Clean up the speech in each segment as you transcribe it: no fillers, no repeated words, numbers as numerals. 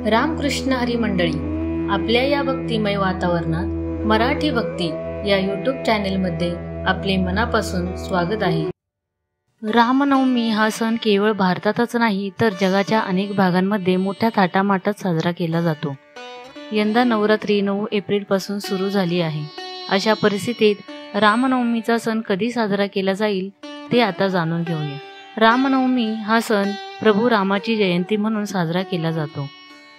रामकृष्ण हरी मंडळी, आपल्या या भक्तिमय वातावरणात मराठी भक्ती या यूट्यूब चॅनेलमध्ये आपले मनापासून स्वागत आहे। रामनवमी हा सण केवळ भारतातच नाही तर जगाच्या अनेक भागांमध्ये मोठ्या थाटामाटात साजरा केला जातो। यंदा नवरात्री 9 एप्रिल पासून सुरू झाली आहे। अशा परिस्थितीत रामनवमीचा सण कधी साजरा केला जाईल ते आता जाणून घेऊया। रामनवमी हा सण प्रभू रामाची जयंती म्हणून साजरा केला जातो।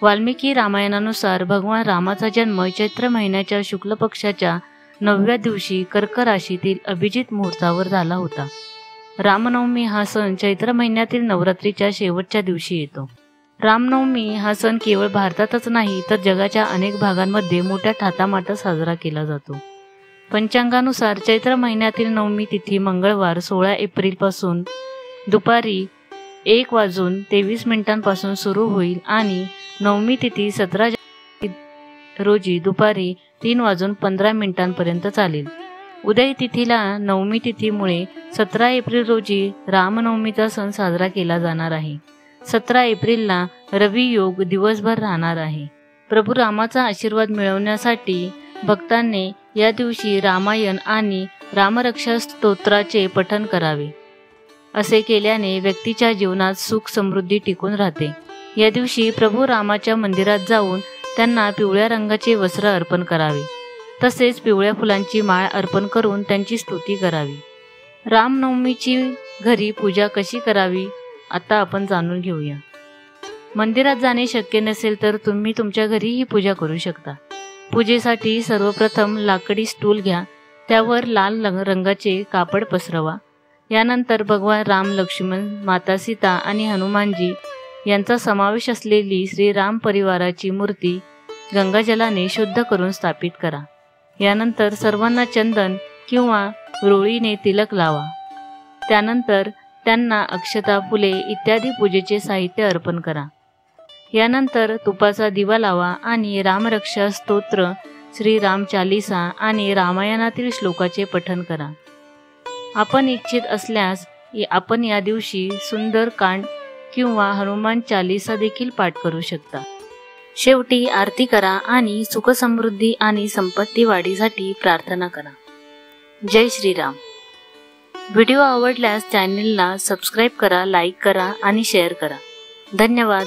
वाल्मिकी रामायणानुसार भगवान रामाचा जन्म चैत्र महिन्याच्या शुक्ल पक्षाच्या 9व्या दिवशी कर्क राशीतील अभिजित मुहूर्तावर झाला होता। रामनवमी हा सण चैत्र महिन्यातील नवरात्रीच्या शेवटच्या दिवशी येतो। रामनवमी हा सण केवळ भारतातच नाही तर जगाच्या अनेक भागांमध्ये मोठ्या थाटामाटात साजरा केला जातो। पंचांगानुसार चैत्र महिन्यातील नवमी तिथी मंगळवार 16 एप्रिल पासून दुपारी 1:23 पासून सुरू होईल आणि नवमी तिथी 17 रोजी दुपारी 3:15 पर्यंत चालेल। उदय तिथीला नवमी तिथीमुळे 17 एप्रिल रोजी रामनवमीचा सण साजरा केला जाणार आहे। 17 एप्रिलला रवी योग दिवसभर राहणार आहे। प्रभू रामाचा आशीर्वाद मिळवण्यासाठी भक्तांनी या दिवशी रामायण आणि रामरक्षा स्तोत्राचे पठण करावे। असे केल्याने व्यक्तीच्या जीवनात सुख समृद्धी टिकून राहते। या दिवशी प्रभू रामाच्या मंदिरात जाऊन त्यांना पिवळ्या रंगाचे वस्त्र अर्पण करावे, तसेच पिवळ्या फुलांची माळ अर्पण करून त्यांची स्तुती करावी। रामनवमीची घरी पूजा कशी करावी आता आपण जाणून घेऊया। मंदिरात जाणे शक्य नसेल तर तुम्ही तुमच्या घरी ही पूजा करू शकता। पूजेसाठी सर्वप्रथम लाकडी स्टूल घ्या, त्यावर लाल रंगाचे कापड पसरवा। यानंतर भगवान राम, लक्ष्मण, माता सीता आणि हनुमानजी यांचा समावेश असलेली श्रीराम परिवाराची मूर्ती गंगाजलाने शुद्ध करून स्थापित करा। यानंतर सर्वांना चंदन किंवा रोळीने तिलक लावा। त्यानंतर त्यांना अक्षता, फुले इत्यादी पूजेचे साहित्य अर्पण करा। यानंतर तुपाचा दिवा लावा आणि रामरक्षा स्तोत्र, श्रीराम चालीसा आणि रामायणातील श्लोकाचे पठण करा। आपण इच्छित असल्यास आपण या दिवशी सुंदर कांड किंवा हनुमान चालीसा देखील पाठ करू शकता। शेवटी आरती करा आणि सुख समृद्धी आणि संपत्ती वाढीसाठी प्रार्थना करा। जय श्रीराम। व्हिडिओ आवडल्यास चॅनलला सबस्क्राईब करा, लाईक करा आणि शेअर करा। धन्यवाद।